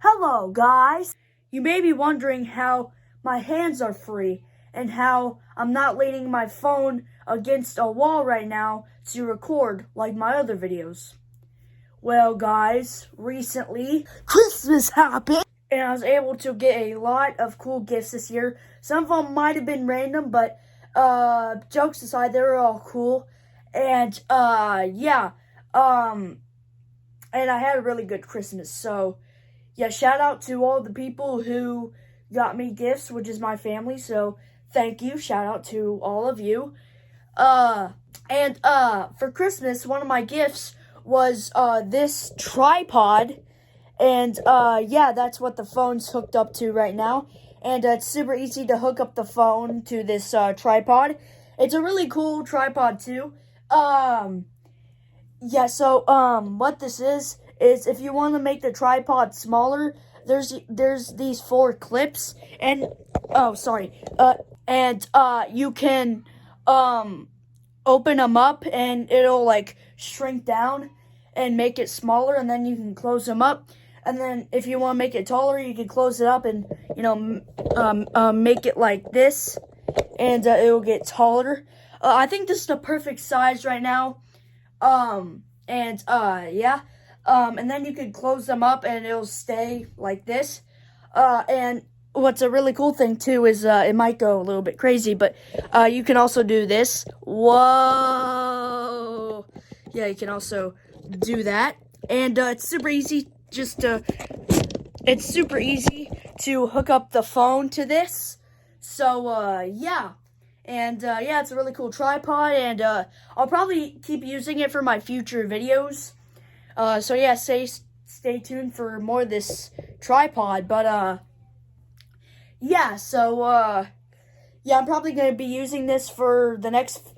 Hello, guys! You may be wondering how my hands are free and how I'm not leaning my phone against a wall right now to record like my other videos. Well, guys, recently Christmas happened and I was able to get a lot of cool gifts this year. Some of them might have been random, but jokes aside, they were all cool. And and I had a really good Christmas, so yeah, shout out to all the people who got me gifts, which is my family, so thank you. Shout out to all of you. For Christmas, one of my gifts was this tripod, and yeah, that's what the phone's hooked up to right now. And it's super easy to hook up the phone to this tripod. It's a really cool tripod too. What this is if you want to make the tripod smaller, there's these 4 clips, and you can open them up and it'll like shrink down and make it smaller, and then you can close them up. And then if you want to make it taller, you can close it up and make it like this, and it will get taller. I think this is the perfect size right now. And then you can close them up and it'll stay like this. And what's a really cool thing too is, it might go a little bit crazy, but, you can also do this. Whoa! Yeah, you can also do that. And, it's super easy to hook up the phone to this. So, yeah. And, it's a really cool tripod, and, I'll probably keep using it for my future videos. So yeah, stay tuned for more of this tripod, but, I'm probably going to be using this for the next,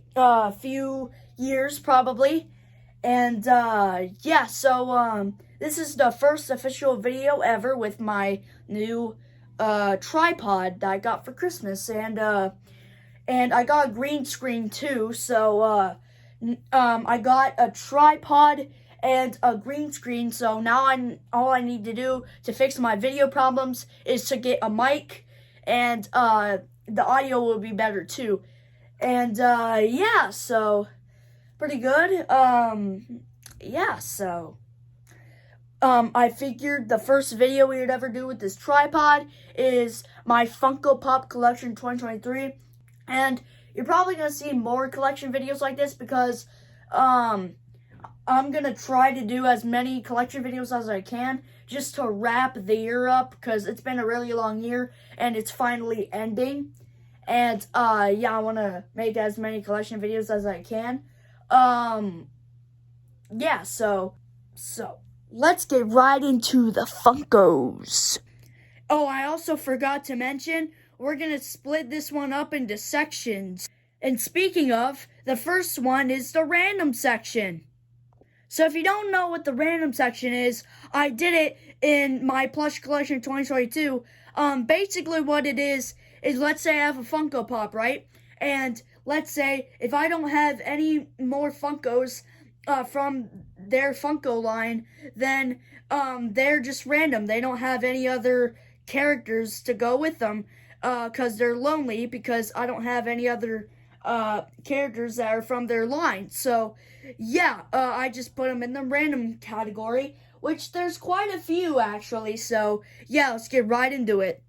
few years, probably. And, this is the first official video ever with my new, tripod that I got for Christmas, and I got a green screen too, so, I got a tripod and a green screen, so now all I need to do to fix my video problems is to get a mic, and, the audio will be better too. And, so, pretty good. I figured the first video we would ever do with this tripod is my Funko Pop Collection 2023. And you're probably going to see more collection videos like this because, I'm going to try to do as many collection videos as I can just to wrap the year up, because it's been a really long year and it's finally ending. And, I want to make as many collection videos as I can. So let's get right into the Funkos. Oh, I also forgot to mention, we're going to split this one up into sections. And speaking of, the first one is the random section. So if you don't know what the random section is, I did it in my plush collection 2022. Basically what it is let's say I have a Funko Pop, right? And let's say if I don't have any more Funkos from their Funko line, then they're just random. They don't have any other characters to go with them, because they're lonely, because I don't have any other characters that are from their line. So I just put them in the random category, which there's quite a few actually. So yeah, let's get right into it.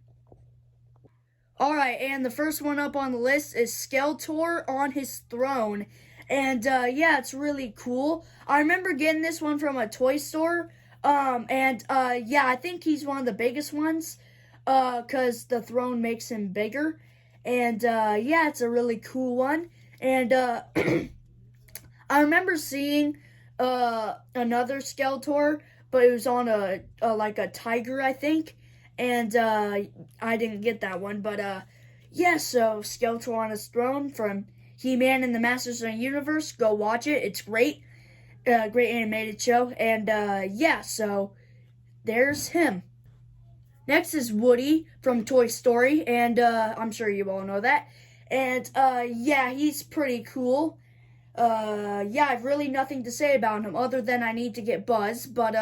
Alright, and the first one up on the list is Skeletor on his throne. And it's really cool. I remember getting this one from a toy store. I think he's one of the biggest ones, because the throne makes him bigger. And it's a really cool one. And I remember seeing another Skeletor, but it was on a tiger, I think. And I didn't get that one, but so Skeletor on his throne from He-Man and the Masters of the Universe. Go watch it. It's great. Great animated show. And so there's him. Next is Woody from Toy Story, and I'm sure you all know that. And he's pretty cool. I've really nothing to say about him other than I need to get Buzz, but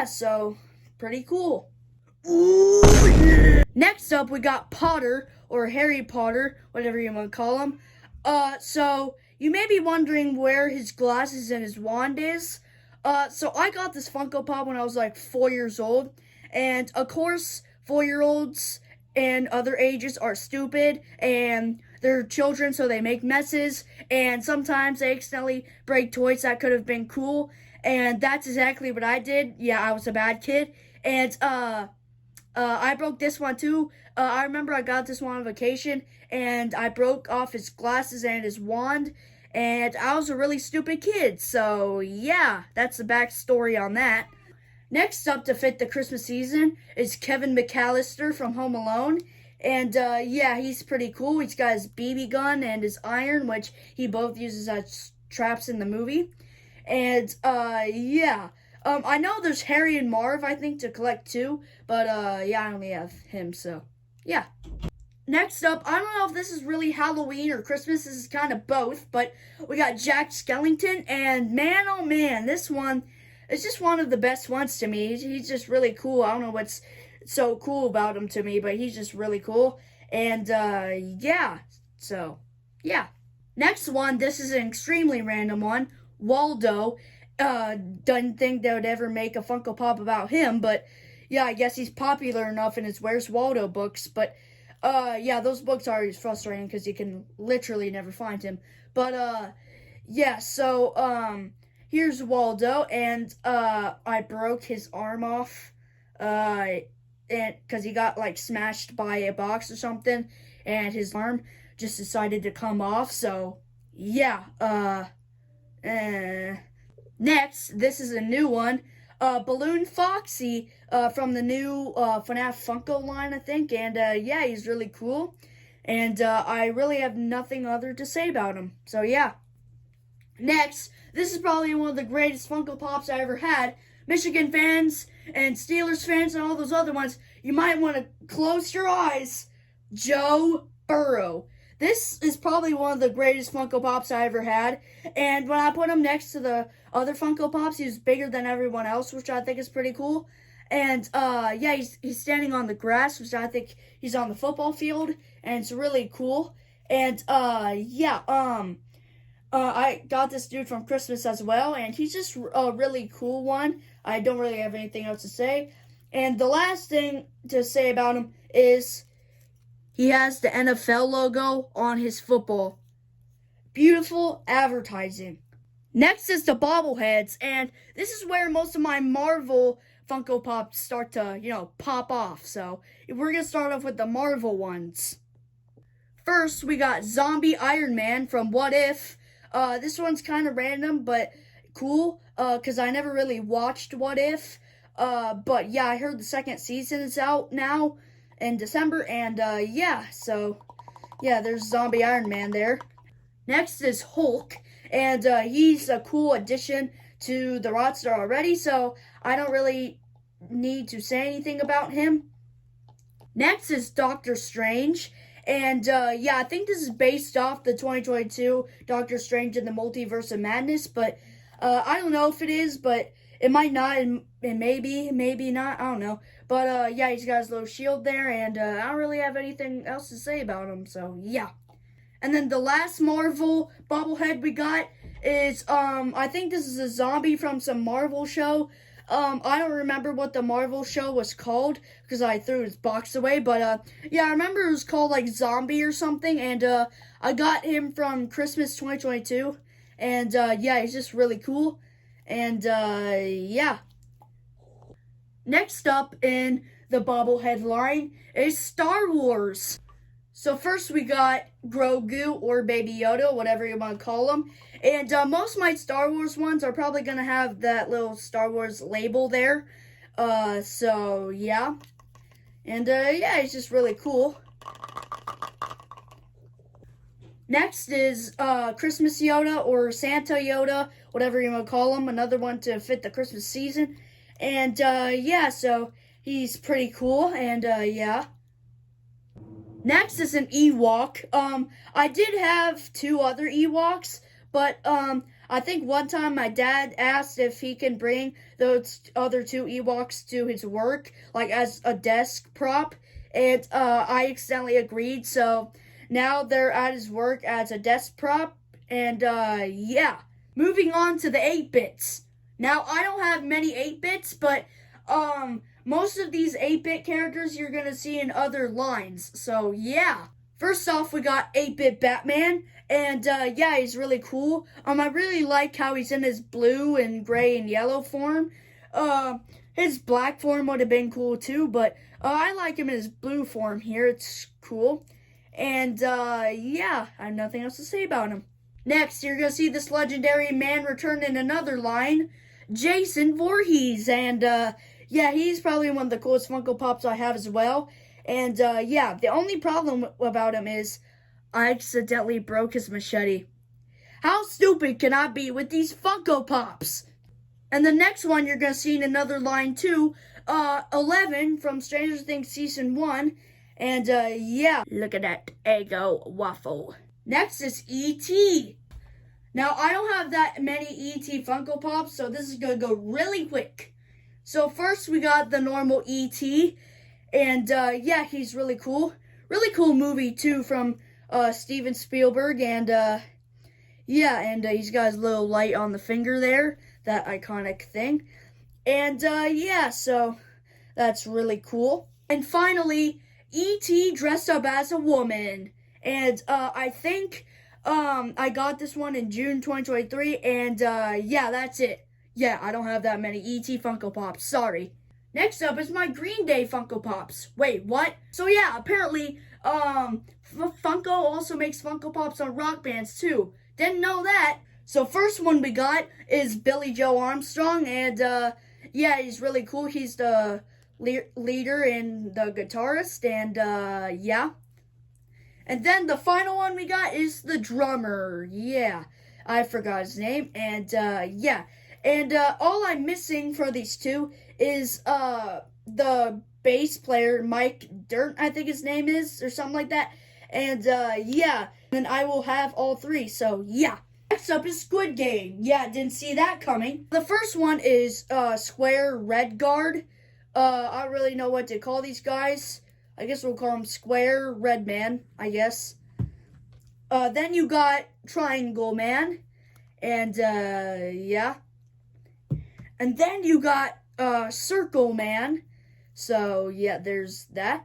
so pretty cool. Ooh, yeah. Next up, we got Potter, or Harry Potter, whatever you want to call him. So you may be wondering where his glasses and his wand is. So I got this Funko Pop when I was like 4 years old. And of course, 4-year-olds and other ages are stupid and they're children, so they make messes. And sometimes they accidentally break toys that could have been cool. And that's exactly what I did. Yeah, I was a bad kid. And, I broke this one too. I remember I got this one on vacation and I broke off his glasses and his wand. And I was a really stupid kid. So, yeah, that's the backstory on that. Next up to fit the Christmas season is Kevin McAllister from Home Alone. And, yeah, he's pretty cool. He's got his BB gun and his iron, which he both uses as traps in the movie. And, yeah. I know there's Harry and Marv, I think, to collect too. But, yeah, I only have him, so, yeah. Next up, I don't know if this is really Halloween or Christmas. This is kind of both. But we got Jack Skellington. And, man, oh, man, this one is just one of the best ones to me. He's just really cool. I don't know what's so cool about him to me, but he's just really cool. And, yeah. So, yeah. Next one, this is an extremely random one. Waldo. Didn't think they would ever make a Funko Pop about him, but yeah, I guess he's popular enough in his Where's Waldo books, but yeah, those books are always frustrating because you can literally never find him. But yeah, so here's Waldo, and I broke his arm off, and because he got like smashed by a box or something, and his arm just decided to come off. So yeah, Next, this is a new one, Balloon Foxy from the new FNAF Funko line, I think, and yeah, he's really cool, and I really have nothing other to say about him, so yeah. Next, this is probably one of the greatest Funko Pops I ever had. Michigan fans and Steelers fans and all those other ones, you might want to close your eyes. Joe Burrow. This is probably one of the greatest Funko Pops I ever had. And when I put him next to the other Funko Pops, he's bigger than everyone else, which I think is pretty cool. And, yeah, he's standing on the grass, which I think he's on the football field. And it's really cool. And, yeah, I got this dude from Christmas as well. And he's just a really cool one. I don't really have anything else to say. And the last thing to say about him is he has the NFL logo on his football. Beautiful advertising. Next is the bobbleheads, and this is where most of my Marvel Funko Pops start to, pop off. So we're going to start off with the Marvel ones. First, we got Zombie Iron Man from What If. This one's kind of random, but cool, because I never really watched What If. But yeah, I heard the second season is out now in December, and yeah, so yeah, there's Zombie Iron Man there. Next is Hulk, and he's a cool addition to the roster already, so I don't really need to say anything about him. Next is Doctor Strange, and yeah, I think this is based off the 2022 Doctor Strange in the Multiverse of Madness, but I don't know if it is, but it might not, and maybe not, I don't know. But, yeah, he's got his little shield there, and I don't really have anything else to say about him, so, yeah. And then the last Marvel bobblehead we got is, I think this is a zombie from some Marvel show. I don't remember what the Marvel show was called, because I threw his box away, but, yeah, I remember it was called, like, Zombie or something, and, I got him from Christmas 2022, and, yeah, he's just really cool, and, yeah. Next up in the bobblehead line is Star Wars. So first we got Grogu or Baby Yoda, whatever you want to call him. And most of my Star Wars ones are probably going to have that little Star Wars label there. So yeah. And yeah, he's just really cool. Next is Christmas Yoda or Santa Yoda, whatever you want to call him. Another one to fit the Christmas season. And, yeah, so he's pretty cool, and, yeah. Next is an Ewok. I did have 2 other Ewoks, but, I think one time my dad asked if he can bring those other two Ewoks to his work, like as a desk prop, and I accidentally agreed. So now they're at his work as a desk prop, and yeah. Moving on to the 8-bits. Now I don't have many 8-bits, but most of these 8-bit characters you're gonna see in other lines. So yeah. First off, we got 8-bit Batman, and yeah, he's really cool. I really like how he's in his blue and gray and yellow form. His black form would have been cool too, but I like him in his blue form here. It's cool. And yeah, I have nothing else to say about him. Next, you're gonna see this legendary man return in another line, Jason Voorhees, and yeah, he's probably one of the coolest Funko Pops I have as well. And yeah, the only problem about him is I accidentally broke his machete. How stupid can I be with these Funko Pops? And the next one you're going to see in another line too, 11 from Stranger Things Season 1. And yeah, look at that Eggo waffle. Next is E.T. Now, I don't have that many E.T. Funko Pops, so this is going to go really quick. So first we got the normal E.T., and yeah, he's really cool. Really cool movie too from Steven Spielberg, and yeah, and he's got his little light on the finger there, that iconic thing. And yeah, so that's really cool. And finally, E.T. dressed up as a woman. And I think I got this one in June 2023, and yeah, that's it. Yeah, I don't have that many E.T. Funko Pops, sorry. Next up is my Green Day Funko Pops. Wait, what? So yeah, apparently, Funko also makes Funko Pops on rock bands too. Didn't know that. So first one we got is Billy Joe Armstrong, and yeah, he's really cool. He's the leader and the guitarist, and yeah. And then the final one we got is the drummer. Yeah, I forgot his name, and yeah. And all I'm missing for these two is the bass player, Mike Dirt, I think his name is, or something like that. And yeah, then I will have all three, so yeah. Next up is Squid Game. Yeah, didn't see that coming. The first one is Square Red Guard. I don't really know what to call these guys. I guess we'll call him Square Red Man, I guess. Then you got Triangle Man, and yeah. And then you got Circle Man. So yeah, there's that.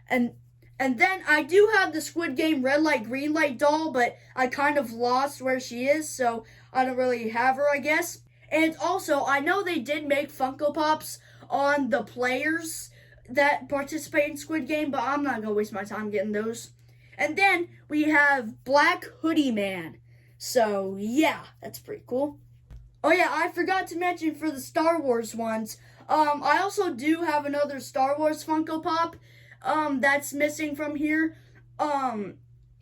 And then I do have the Squid Game Red Light Green Light doll, but I kind of lost where she is, so I don't really have her, I guess. And also, I know they did make Funko Pops on the players that participate in Squid Game, but I'm not gonna waste my time getting those. And then we have Black Hoodie Man. So yeah, that's pretty cool. Oh yeah, I forgot to mention for the Star Wars ones, I also do have another Star Wars Funko Pop, that's missing from here.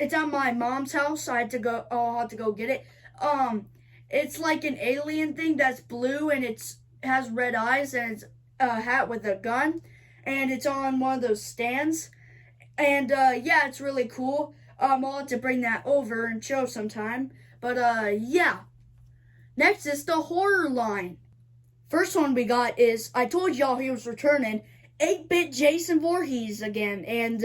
It's at my mom's house. I'll have to go get it. It's like an alien thing that's blue, and has red eyes, and it's a hat with a gun, and it's on one of those stands. And yeah, it's really cool. I'll have to bring that over and show sometime. But yeah. Next is the horror line. First one we got is, I told y'all he was returning, 8-bit Jason Voorhees again. And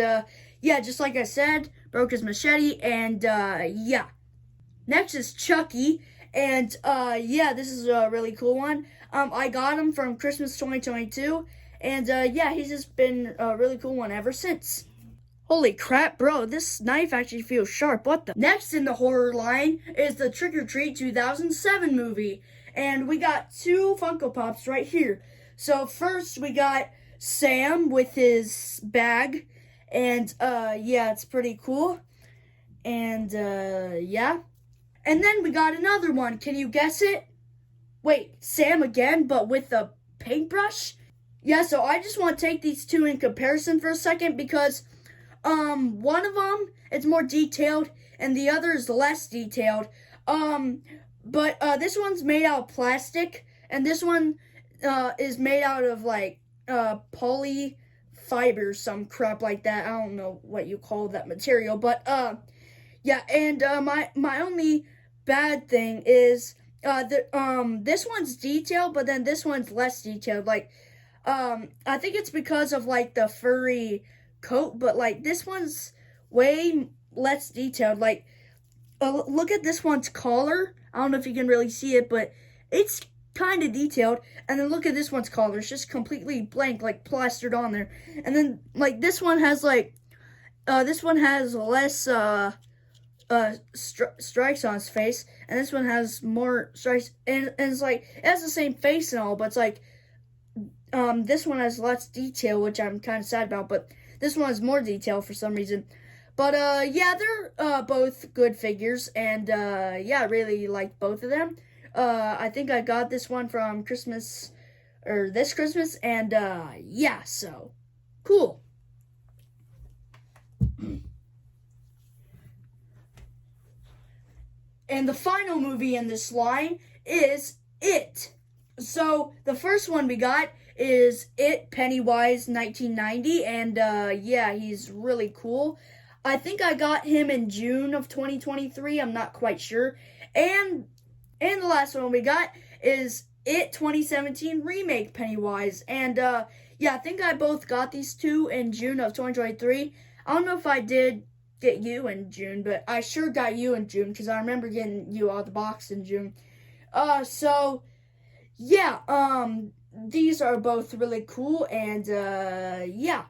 yeah, just like I said, broke his machete, and yeah. Next is Chucky, and yeah, this is a really cool one. I got him from Christmas 2022, and yeah, he's just been a really cool one ever since. Holy crap, bro, this knife actually feels sharp. What the? Next in the horror line is the Trick or Treat 2007 movie. And we got two Funko Pops right here. So first we got Sam with his bag. And yeah, it's pretty cool. And yeah. And then we got another one. Can you guess it? Wait, Sam again, but with a paintbrush? Yeah, so I just want to take these two in comparison for a second, because one of them, it's more detailed, and the other is less detailed. But this one's made out of plastic, and this one is made out of like poly fiber, some crap like that. I don't know what you call that material, but yeah. And my only bad thing is this one's detailed, but then this one's less detailed. Like, I think it's because of like the furry coat, but like this one's way less detailed. Like, look at this one's collar. I don't know if you can really see it, but it's kind of detailed. And then look at this one's collar. It's just completely blank, like plastered on there. And then like this one has like, this one has less strikes on his face, and this one has more strikes. And it's like it has the same face and all, but it's like this one has less detail, which I'm kind of sad about. But this one has more detail for some reason. But yeah, they're both good figures, and yeah, I really like both of them. I think I got this one from Christmas, or this Christmas, and yeah, so cool. And the final movie in this line is It. So the first one we got is It, Pennywise, 1990, and yeah, he's really cool. I think I got him in June of 2023. I'm not quite sure. And the last one we got is It 2017 remake Pennywise. And yeah, I think I both got these two in June of 2023. I don't know if I did get you in June, but I sure got you in June because I remember getting you out of the box in June. So yeah, these are both really cool, and yeah.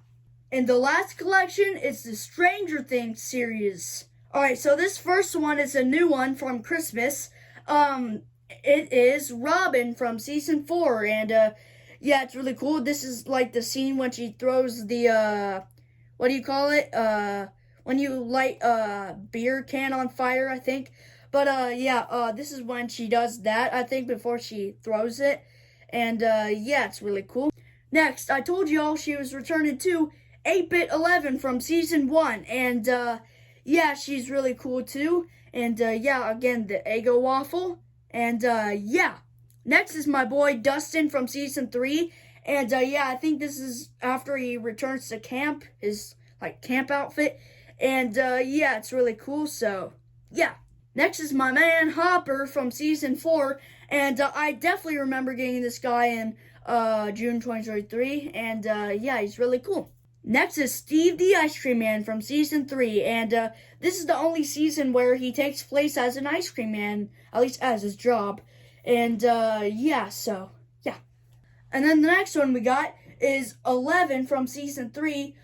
And the last collection is the Stranger Things series. Alright, so this first one is a new one from Christmas. It is Robin from season 4, and yeah, it's really cool. This is like the scene when she throws the what do you call it? When you light a beer can on fire, I think. But yeah, this is when she does that, I think, before she throws it. And yeah, it's really cool. Next, I told y'all she was returning to 8-Bit 11 from season 1, and yeah, she's really cool too. And yeah, again, the Eggo waffle, and yeah. Next is my boy Dustin from season 3, and yeah, I think this is after he returns to camp, his like camp outfit, and yeah, it's really cool. So yeah. Next is my man Hopper from season 4, and I definitely remember getting this guy in June 2023, and yeah, he's really cool. Next is Steve the Ice Cream Man from season 3, and this is the only season where he takes place as an ice cream man, at least as his job. And yeah, so yeah. And then the next one we got is 11 from season 3.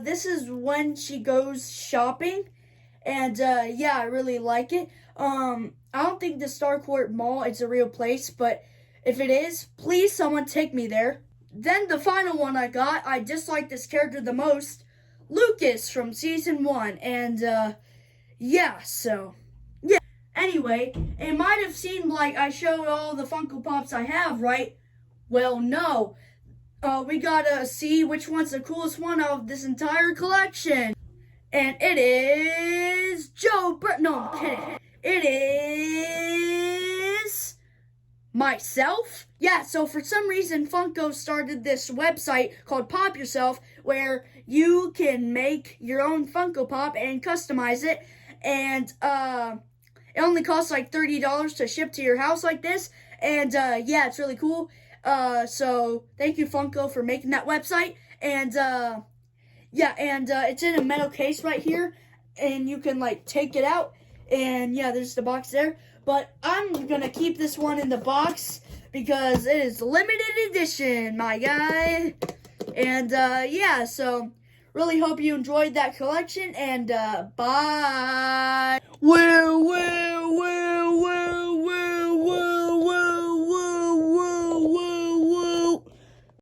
This is when she goes shopping, and yeah, I really like it. I don't think the Starcourt Mall is a real place, but if it is, please someone take me there. Then the final one I got, I dislike this character the most, Lucas from season 1, and yeah, so yeah. Anyway, it might have seemed like I showed all the Funko Pops I have, right? Well, no. We gotta see which one's the coolest one of this entire collection. And it is no, I'm kidding. It is myself. Yeah, so for some reason, Funko started this website called Pop Yourself, where you can make your own Funko Pop and customize it. And it only costs like $30 to ship to your house like this. And yeah, it's really cool. So thank you, Funko, for making that website. And yeah, and it's in a metal case right here, and you can like take it out, and yeah, there's the box there. But I'm gonna keep this one in the box because it is limited edition, my guy. And yeah, so really hope you enjoyed that collection, and bye. Woo woo.